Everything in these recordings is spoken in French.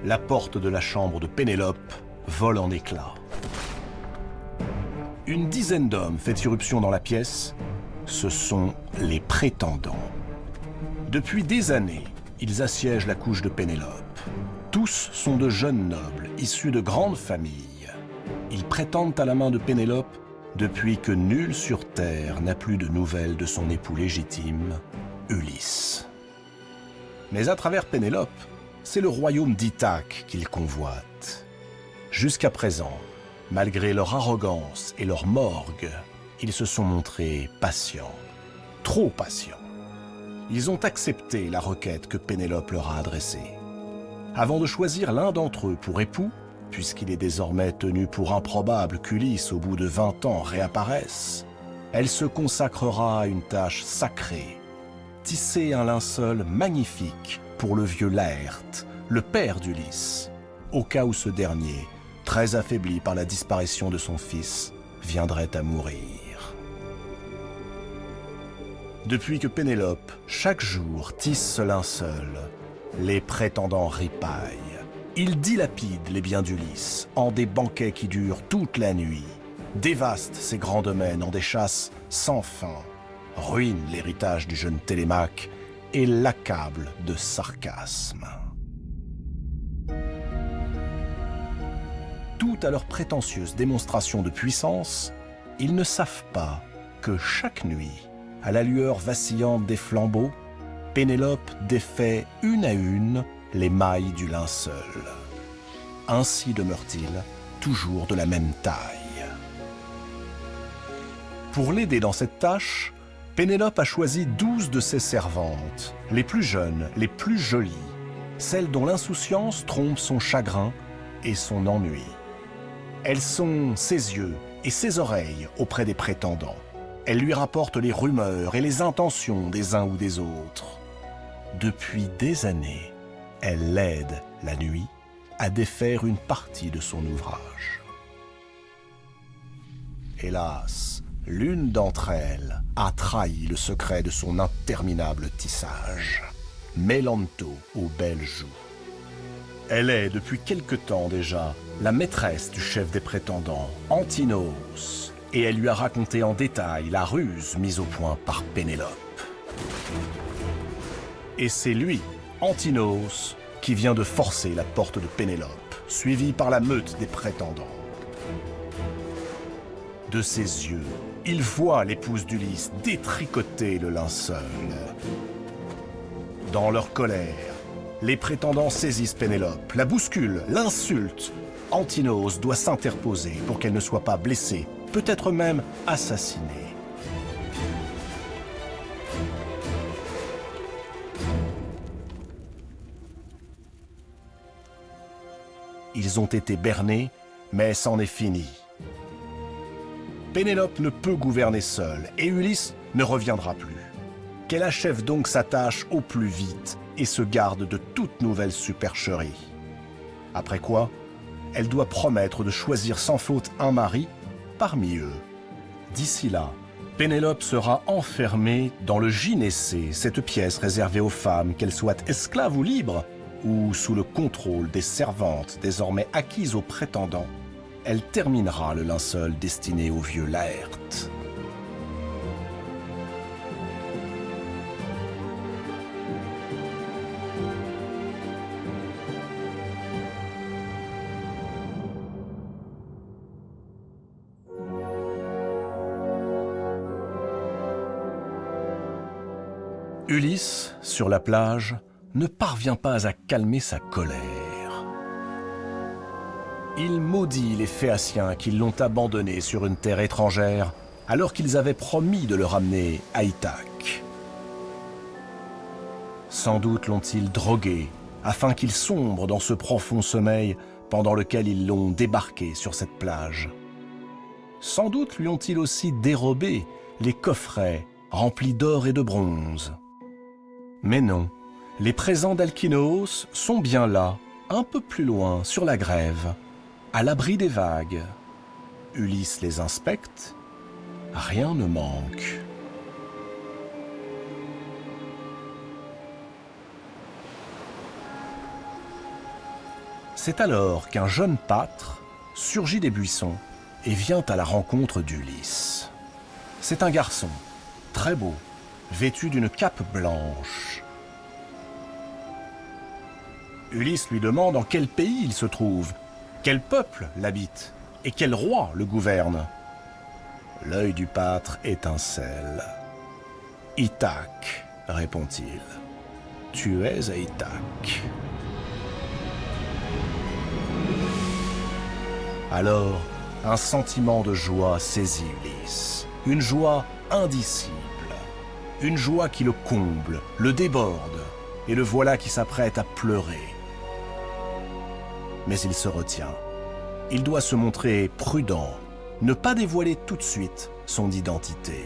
la porte de la chambre de Pénélope vole en éclats. Une dizaine d'hommes fait irruption dans la pièce. Ce sont les prétendants. Depuis des années, ils assiègent la couche de Pénélope. Tous sont de jeunes nobles, issus de grandes familles. Ils prétendent à la main de Pénélope depuis que nul sur terre n'a plus de nouvelles de son époux légitime, Ulysse. Mais à travers Pénélope, c'est le royaume d'Ithaque qu'ils convoitent. Jusqu'à présent, malgré leur arrogance et leur morgue, ils se sont montrés patients, trop patients. Ils ont accepté la requête que Pénélope leur a adressée. Avant de choisir l'un d'entre eux pour époux, puisqu'il est désormais tenu pour improbable qu'Ulysse, au bout de 20 ans, réapparaisse, elle se consacrera à une tâche sacrée, tisser un linceul magnifique pour le vieux Laërte, le père d'Ulysse, au cas où ce dernier, très affaibli par la disparition de son fils, viendrait à mourir. Depuis que Pénélope, chaque jour, tisse ce linceul, les prétendants ripaillent. Ils dilapident les biens d'Ulysse en des banquets qui durent toute la nuit, dévastent ses grands domaines en des chasses sans fin, ruinent l'héritage du jeune Télémaque et l'accablent de sarcasmes. Tout à leur prétentieuse démonstration de puissance, ils ne savent pas que chaque nuit, à la lueur vacillante des flambeaux, Pénélope défait une à une les mailles du linceul. Ainsi demeure-t-il toujours de la même taille. Pour l'aider dans cette tâche, Pénélope a choisi 12 de ses servantes, les plus jeunes, les plus jolies, celles dont l'insouciance trompe son chagrin et son ennui. Elles sont ses yeux et ses oreilles auprès des prétendants. Elles lui rapportent les rumeurs et les intentions des uns ou des autres. Depuis des années, elle l'aide, la nuit, à défaire une partie de son ouvrage. Hélas, l'une d'entre elles a trahi le secret de son interminable tissage. Mélanto aux belles joues. Elle est, depuis quelque temps déjà, la maîtresse du chef des prétendants, Antinos, et elle lui a raconté en détail la ruse mise au point par Pénélope. Et c'est lui, Antinos, qui vient de forcer la porte de Pénélope, suivi par la meute des prétendants. De ses yeux, il voit l'épouse d'Ulysse détricoter le linceul. Dans leur colère, les prétendants saisissent Pénélope, la bousculent, l'insultent. Antinos doit s'interposer pour qu'elle ne soit pas blessée, peut-être même assassinée. Ils ont été bernés, mais c'en est fini. Pénélope ne peut gouverner seule, et Ulysse ne reviendra plus. Qu'elle achève donc sa tâche au plus vite et se garde de toute nouvelle supercherie. Après quoi, elle doit promettre de choisir sans faute un mari parmi eux. D'ici là, Pénélope sera enfermée dans le gynécée, cette pièce réservée aux femmes, qu'elles soient esclaves ou libres, ou sous le contrôle des servantes désormais acquises aux prétendants. Elle terminera le linceul destiné au vieux Laërte. Ulysse, sur la plage, ne parvient pas à calmer sa colère. Il maudit les Phéaciens qui l'ont abandonné sur une terre étrangère alors qu'ils avaient promis de le ramener à Ithaque. Sans doute l'ont-ils drogué afin qu'il sombre dans ce profond sommeil pendant lequel ils l'ont débarqué sur cette plage. Sans doute lui ont-ils aussi dérobé les coffrets remplis d'or et de bronze. Mais non, les présents d'Alkinoos sont bien là, un peu plus loin, sur la grève, à l'abri des vagues. Ulysse les inspecte, rien ne manque. C'est alors qu'un jeune pâtre surgit des buissons et vient à la rencontre d'Ulysse. C'est un garçon, très beau, vêtu d'une cape blanche. Ulysse lui demande en quel pays il se trouve, quel peuple l'habite et quel roi le gouverne. L'œil du pâtre étincelle. « Ithaque, répond-il. Tu es à Ithaque. » Alors, un sentiment de joie saisit Ulysse, une joie indicible, une joie qui le comble, le déborde, et le voilà qui s'apprête à pleurer. Mais il se retient. Il doit se montrer prudent, ne pas dévoiler tout de suite son identité.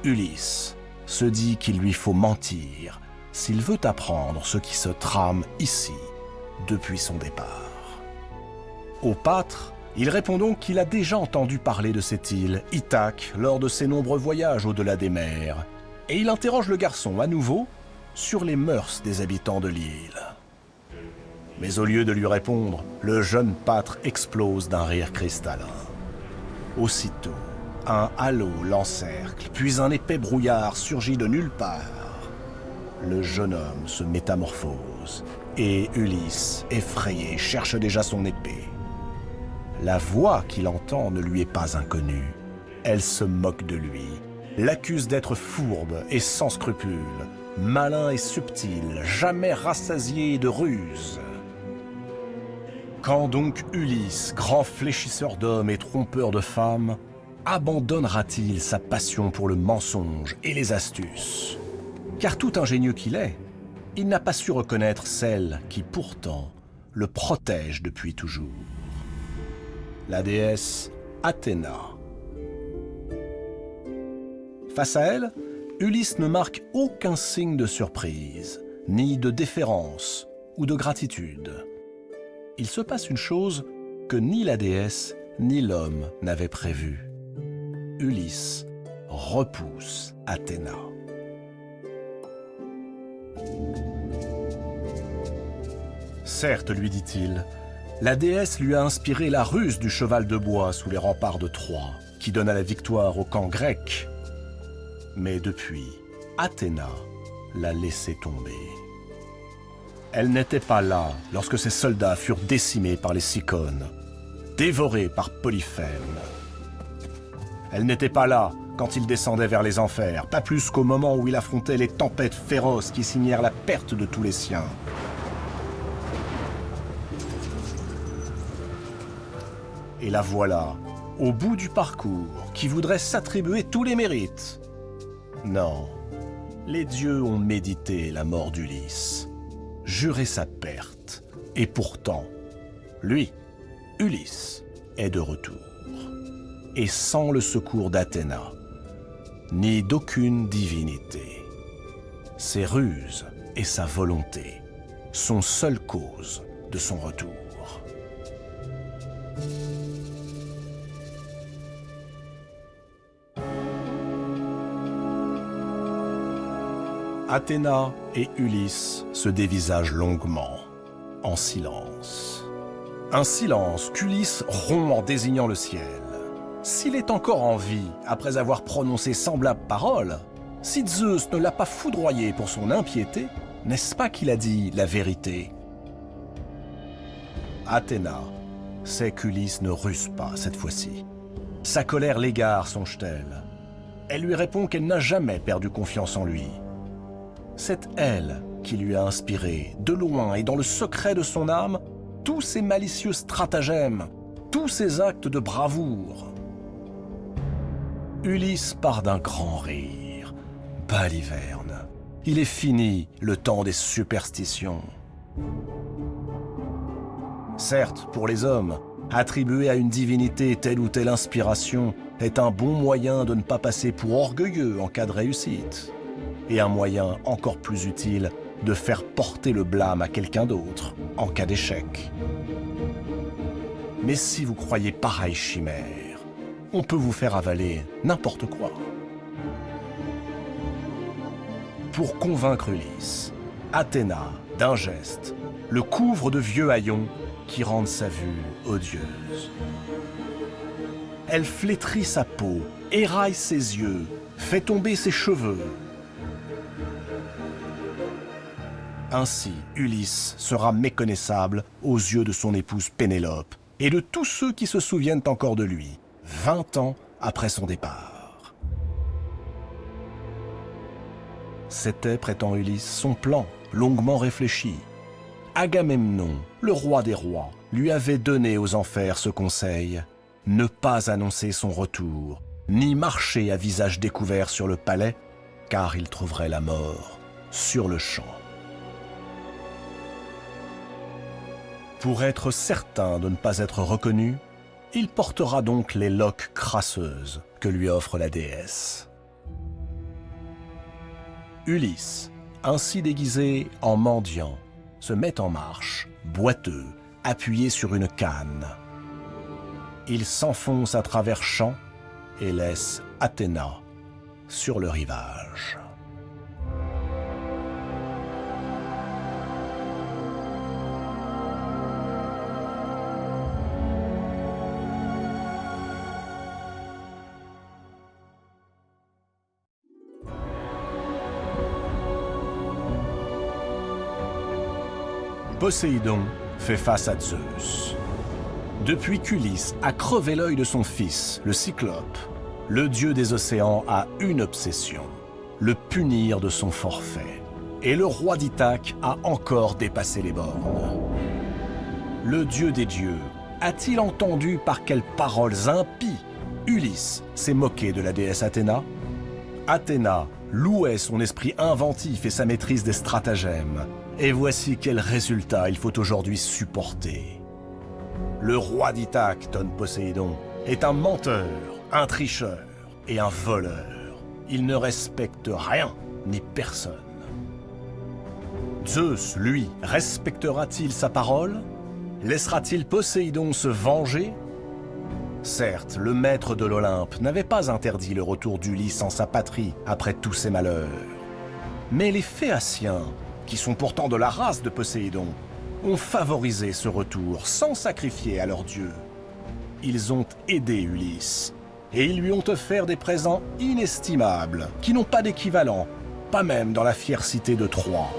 Ulysse se dit qu'il lui faut mentir s'il veut apprendre ce qui se trame ici depuis son départ. Au pâtre, il répond donc qu'il a déjà entendu parler de cette île, Ithaque, lors de ses nombreux voyages au-delà des mers, et il interroge le garçon à nouveau sur les mœurs des habitants de l'île. Mais au lieu de lui répondre, le jeune pâtre explose d'un rire cristallin. Aussitôt, un halo l'encercle, puis un épais brouillard surgit de nulle part. Le jeune homme se métamorphose, et Ulysse, effrayé, cherche déjà son épée. La voix qu'il entend ne lui est pas inconnue. Elle se moque de lui, l'accuse d'être fourbe et sans scrupules, malin et subtil, jamais rassasié de ruses. Quand donc Ulysse, grand fléchisseur d'hommes et trompeur de femmes, abandonnera-t-il sa passion pour le mensonge et les astuces? Car tout ingénieux qu'il est, il n'a pas su reconnaître celle qui pourtant le protège depuis toujours. La déesse Athéna. Face à elle, Ulysse ne marque aucun signe de surprise, ni de déférence ou de gratitude. Il se passe une chose que ni la déesse ni l'homme n'avaient prévue. Ulysse repousse Athéna. Certes, lui dit-il, la déesse lui a inspiré la ruse du cheval de bois sous les remparts de Troie, qui donna la victoire au camp grec. Mais depuis, Athéna l'a laissé tomber. Elle n'était pas là lorsque ses soldats furent décimés par les Cyclones, dévorés par Polyphème. Elle n'était pas là quand il descendait vers les enfers, pas plus qu'au moment où il affrontait les tempêtes féroces qui signèrent la perte de tous les siens. Et la voilà, au bout du parcours, qui voudrait s'attribuer tous les mérites. Non, les dieux ont médité la mort d'Ulysse, juré sa perte, et pourtant, lui, Ulysse, est de retour. Et sans le secours d'Athéna, ni d'aucune divinité. Ses ruses et sa volonté sont seule cause de son retour. Athéna et Ulysse se dévisagent longuement, en silence. Un silence qu'Ulysse rompt en désignant le ciel. S'il est encore en vie après avoir prononcé semblable parole, si Zeus ne l'a pas foudroyé pour son impiété, n'est-ce pas qu'il a dit la vérité? Athéna sait qu'Ulysse ne ruse pas cette fois-ci. Sa colère l'égare, songe-t-elle. Elle lui répond qu'elle n'a jamais perdu confiance en lui. C'est elle qui lui a inspiré, de loin et dans le secret de son âme, tous ses malicieux stratagèmes, tous ses actes de bravoure. Ulysse part d'un grand rire. Baliverne, il est fini le temps des superstitions. Certes, pour les hommes, attribuer à une divinité telle ou telle inspiration est un bon moyen de ne pas passer pour orgueilleux en cas de réussite. Et un moyen encore plus utile de faire porter le blâme à quelqu'un d'autre en cas d'échec. Mais si vous croyez pareille chimère, on peut vous faire avaler n'importe quoi. Pour convaincre Ulysse, Athéna, d'un geste, le couvre de vieux haillons qui rendent sa vue odieuse. Elle flétrit sa peau, éraille ses yeux, fait tomber ses cheveux. Ainsi, Ulysse sera méconnaissable aux yeux de son épouse Pénélope et de tous ceux qui se souviennent encore de lui, 20 ans après son départ. C'était, prétend Ulysse, son plan, longuement réfléchi. Agamemnon, le roi des rois, lui avait donné aux enfers ce conseil: ne pas annoncer son retour, ni marcher à visage découvert sur le palais, car il trouverait la mort sur le champ. Pour être certain de ne pas être reconnu, il portera donc les loques crasseuses que lui offre la déesse. Ulysse, ainsi déguisé en mendiant, se met en marche, boiteux, appuyé sur une canne. Il s'enfonce à travers champs et laisse Athéna sur le rivage. Poséidon fait face à Zeus. Depuis qu'Ulysse a crevé l'œil de son fils, le Cyclope, le dieu des océans a une obsession: le punir de son forfait. Et le roi d'Ithaque a encore dépassé les bornes. Le dieu des dieux a-t-il entendu par quelles paroles impies Ulysse s'est moqué de la déesse Athéna? Athéna louait son esprit inventif et sa maîtrise des stratagèmes. Et voici quel résultat il faut aujourd'hui supporter. Le roi d'Ithaque, tonne Poséidon, est un menteur, un tricheur et un voleur. Il ne respecte rien ni personne. Zeus, lui, respectera-t-il sa parole? Laissera-t-il Poséidon se venger? Certes, le maître de l'Olympe n'avait pas interdit le retour d'Ulysse en sa patrie après tous ses malheurs. Mais les Phéaciens, qui sont pourtant de la race de Poséidon, ont favorisé ce retour sans sacrifier à leur dieu. Ils ont aidé Ulysse, et ils lui ont offert des présents inestimables, qui n'ont pas d'équivalent, pas même dans la fière cité de Troie.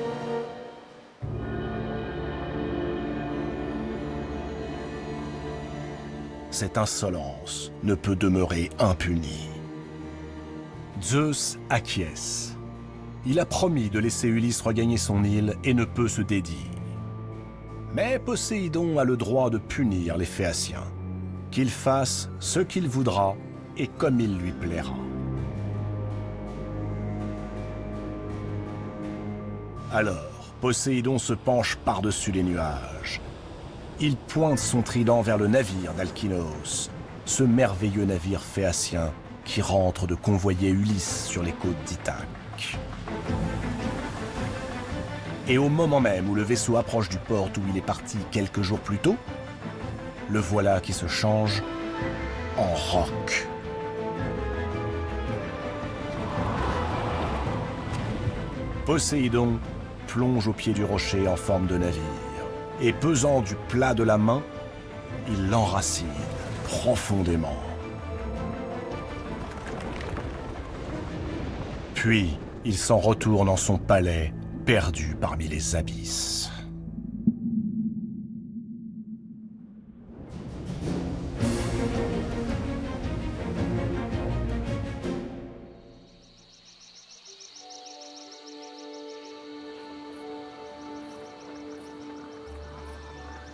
Cette insolence ne peut demeurer impunie. Zeus acquiesce. Il a promis de laisser Ulysse regagner son île et ne peut se dédier. Mais Poséidon a le droit de punir les Phéaciens. Qu'il fasse ce qu'il voudra et comme il lui plaira. Alors, Poséidon se penche par-dessus les nuages. Il pointe son trident vers le navire d'Alkynos, ce merveilleux navire phéacien qui rentre de convoyer Ulysse sur les côtes d'Ithaque. Et au moment même où le vaisseau approche du port d'où il est parti quelques jours plus tôt, le voilà qui se change en roc. Poséidon plonge au pied du rocher en forme de navire, et pesant du plat de la main, il l'enracine profondément. Puis, il s'en retourne en son palais, perdu parmi les abysses.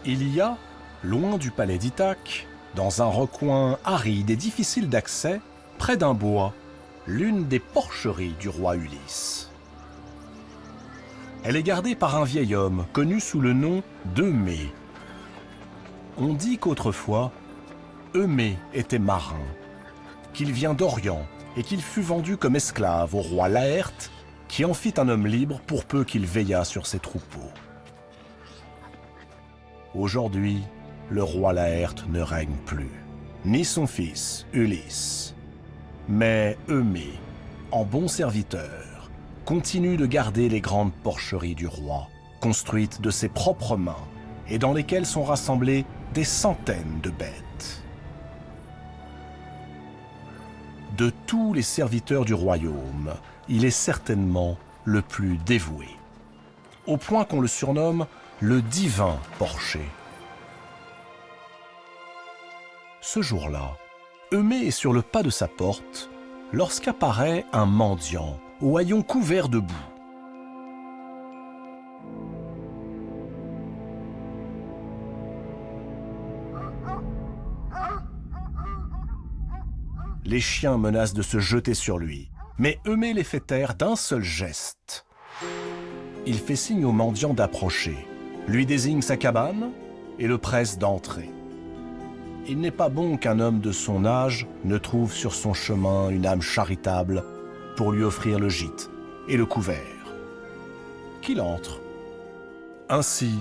Il y a, loin du palais d'Ithaque, dans un recoin aride et difficile d'accès, près d'un bois, l'une des porcheries du roi Ulysse. Elle est gardée par un vieil homme connu sous le nom d'Eumée. On dit qu'autrefois, Eumée était marin, qu'il vient d'Orient et qu'il fut vendu comme esclave au roi Laërte, qui en fit un homme libre pour peu qu'il veillât sur ses troupeaux. Aujourd'hui, le roi Laërte ne règne plus, ni son fils Ulysse. Mais Eumée, en bon serviteur, continue de garder les grandes porcheries du roi, construites de ses propres mains et dans lesquels sont rassemblées des centaines de bêtes. De tous les serviteurs du royaume, il est certainement le plus dévoué, au point qu'on le surnomme le divin porcher. Ce jour-là, Eumée est sur le pas de sa porte lorsqu'apparaît un mendiant au haillon couvert de boue. Les chiens menacent de se jeter sur lui, mais Eumée les fait taire d'un seul geste. Il fait signe au mendiant d'approcher, lui désigne sa cabane et le presse d'entrer. Il n'est pas bon qu'un homme de son âge ne trouve sur son chemin une âme charitable pour lui offrir le gîte et le couvert. Qu'il entre. Ainsi,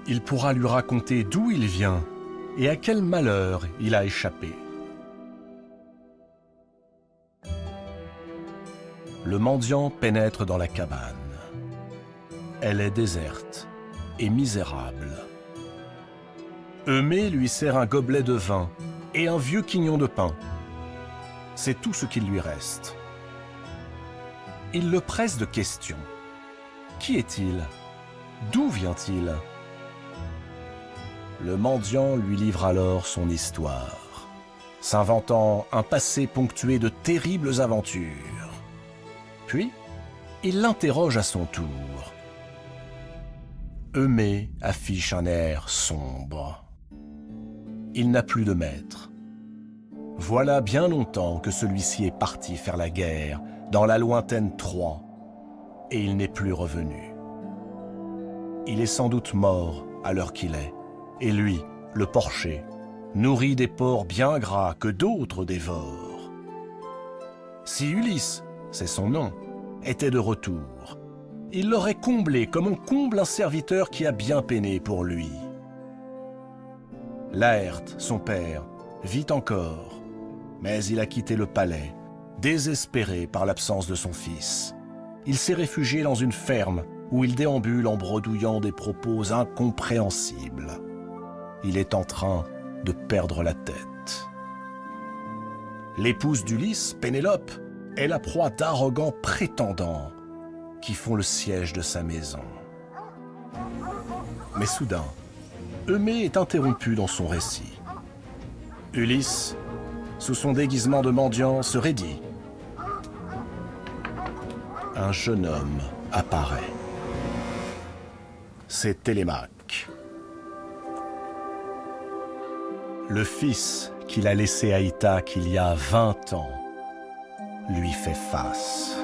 il pourra lui raconter d'où il vient et à quel malheur il a échappé. Le mendiant pénètre dans la cabane. Elle est déserte et misérable. Eumée lui sert un gobelet de vin et un vieux quignon de pain. C'est tout ce qu'il lui reste. Il le presse de questions. Qui est-il? D'où vient-il? Le mendiant lui livre alors son histoire, s'inventant un passé ponctué de terribles aventures. Puis, il l'interroge à son tour. Eumée affiche un air sombre. Il n'a plus de maître. Voilà bien longtemps que celui-ci est parti faire la guerre dans la lointaine Troie, et il n'est plus revenu. Il est sans doute mort à l'heure qu'il est, et lui, le porcher, nourrit des porcs bien gras que d'autres dévorent. Si Ulysse, c'est son nom, était de retour, il l'aurait comblé comme on comble un serviteur qui a bien peiné pour lui. Laërte, son père, vit encore, mais il a quitté le palais, désespéré par l'absence de son fils. Il s'est réfugié dans une ferme où il déambule en bredouillant des propos incompréhensibles. Il est en train de perdre la tête. L'épouse d'Ulysse, Pénélope, est la proie d'arrogants prétendants qui font le siège de sa maison. Mais soudain, Eumée est interrompu dans son récit. Ulysse, sous son déguisement de mendiant, se raidit. Un jeune homme apparaît. C'est Télémaque. Le fils qu'il a laissé à Ithaque il y a 20 ans lui fait face.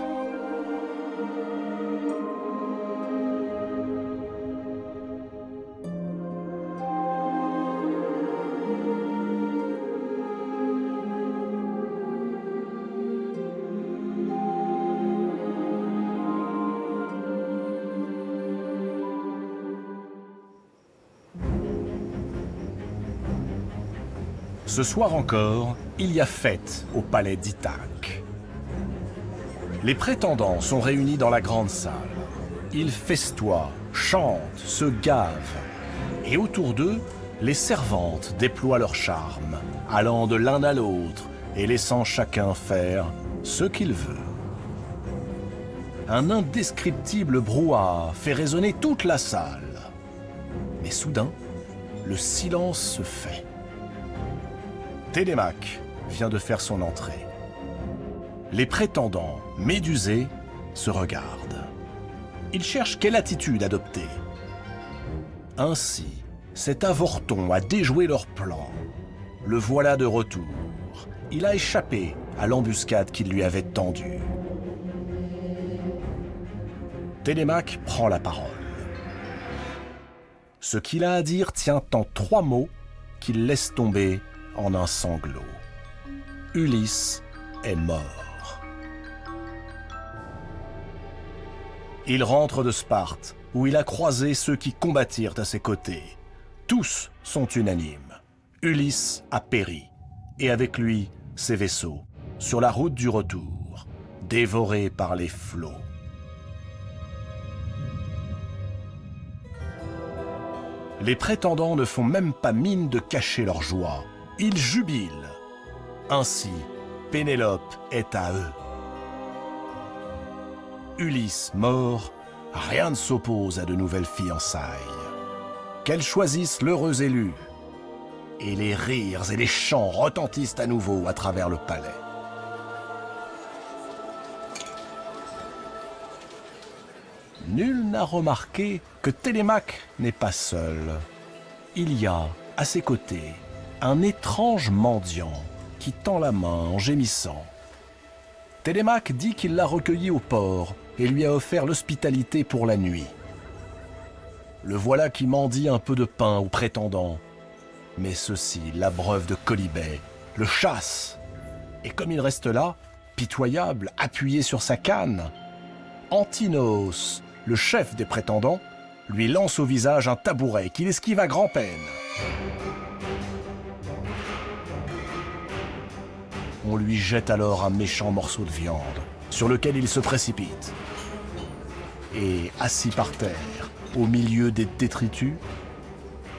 Ce soir encore, il y a fête au palais d'Ithaque. Les prétendants sont réunis dans la grande salle. Ils festoient, chantent, se gavent. Et autour d'eux, les servantes déploient leur charme, allant de l'un à l'autre et laissant chacun faire ce qu'il veut. Un indescriptible brouhaha fait résonner toute la salle. Mais soudain, le silence se fait. Télémaque vient de faire son entrée. Les prétendants, médusés, se regardent. Ils cherchent quelle attitude adopter. Ainsi, cet avorton a déjoué leur plan. Le voilà de retour. Il a échappé à l'embuscade qu'il lui avait tendue. Télémaque prend la parole. Ce qu'il a à dire tient en 3 mots qu'il laisse tomber en un sanglot. Ulysse est mort. Il rentre de Sparte, où il a croisé ceux qui combattirent à ses côtés. Tous sont unanimes. Ulysse a péri, et avec lui ses vaisseaux, sur la route du retour, dévorés par les flots. Les prétendants ne font même pas mine de cacher leur joie. Ils jubilent. Ainsi, Pénélope est à eux. Ulysse mort, rien ne s'oppose à de nouvelles fiançailles. Qu'elles choisissent l'heureux élu. Et les rires et les chants retentissent à nouveau à travers le palais. Nul n'a remarqué que Télémaque n'est pas seul. Il y a, à ses côtés, un étrange mendiant qui tend la main en gémissant. Télémaque dit qu'il l'a recueilli au port et lui a offert l'hospitalité pour la nuit. Le voilà qui mendie un peu de pain aux prétendants. Mais ceux-ci l'abreuvent de quolibets, le chassent. Et comme il reste là, pitoyable, appuyé sur sa canne, Antinos, le chef des prétendants, lui lance au visage un tabouret qu'il esquive à grand-peine. On lui jette alors un méchant morceau de viande, sur lequel il se précipite. Et, assis par terre, au milieu des détritus,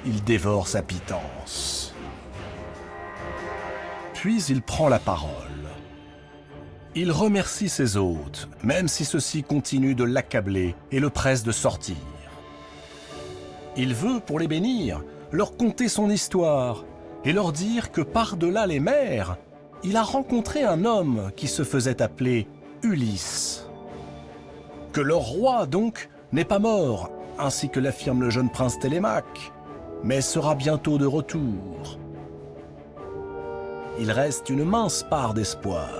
il dévore sa pitance. Puis il prend la parole. Il remercie ses hôtes, même si ceux-ci continuent de l'accabler et le pressent de sortir. Il veut, pour les bénir, leur conter son histoire et leur dire que par-delà les mers, il a rencontré un homme qui se faisait appeler Ulysse. Que leur roi, donc, n'est pas mort, ainsi que l'affirme le jeune prince Télémaque, mais sera bientôt de retour. Il reste une mince part d'espoir.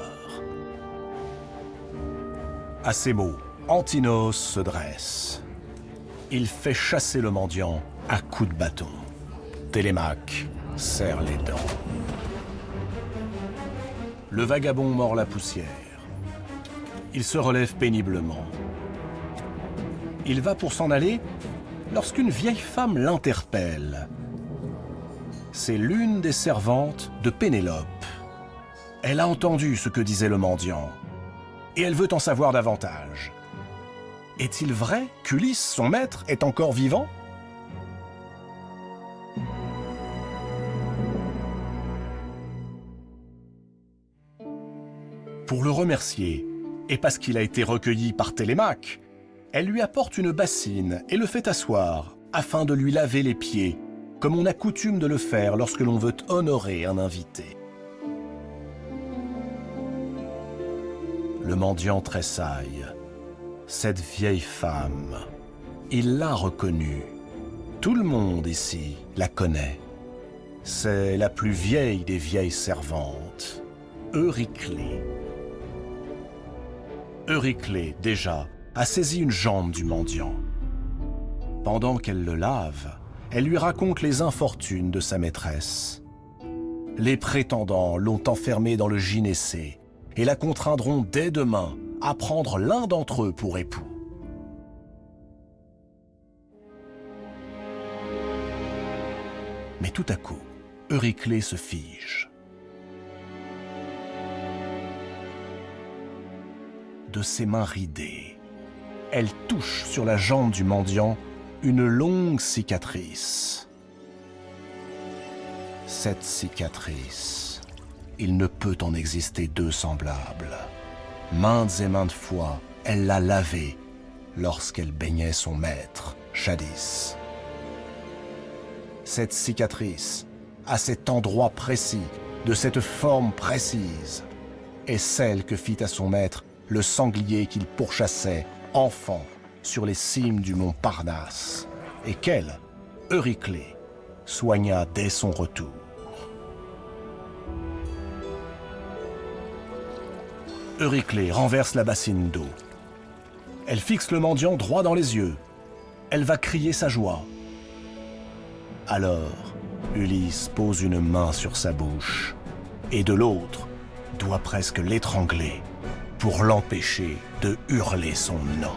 À ces mots, Antinos se dresse. Il fait chasser le mendiant à coups de bâton. Télémaque serre les dents. Le vagabond mord la poussière. Il se relève péniblement. Il va pour s'en aller lorsqu'une vieille femme l'interpelle. C'est l'une des servantes de Pénélope. Elle a entendu ce que disait le mendiant, et elle veut en savoir davantage. Est-il vrai qu'Ulysse, son maître, est encore vivant ? Pour le remercier, et parce qu'il a été recueilli par Télémaque, elle lui apporte une bassine et le fait asseoir, afin de lui laver les pieds, comme on a coutume de le faire lorsque l'on veut honorer un invité. Le mendiant tressaille. Cette vieille femme, il l'a reconnue. Tout le monde ici la connaît. C'est la plus vieille des vieilles servantes, Euryclée. Euryclée, déjà, a saisi une jambe du mendiant. Pendant qu'elle le lave, elle lui raconte les infortunes de sa maîtresse. Les prétendants l'ont enfermée dans le gynécée et la contraindront dès demain à prendre l'un d'entre eux pour époux. Mais tout à coup, Euryclée se fige. De ses mains ridées, elle touche sur la jambe du mendiant une longue cicatrice. Cette cicatrice, il ne peut en exister deux semblables. Maintes et maintes fois, elle l'a lavée lorsqu'elle baignait son maître, jadis. Cette cicatrice, à cet endroit précis, de cette forme précise, est celle que fit à son maître le sanglier qu'il pourchassait, enfant, sur les cimes du mont Parnasse, et qu'elle, Euryclée, soigna dès son retour. Euryclée renverse la bassine d'eau. Elle fixe le mendiant droit dans les yeux. Elle va crier sa joie. Alors, Ulysse pose une main sur sa bouche, et de l'autre, doit presque l'étrangler pour l'empêcher de hurler son nom.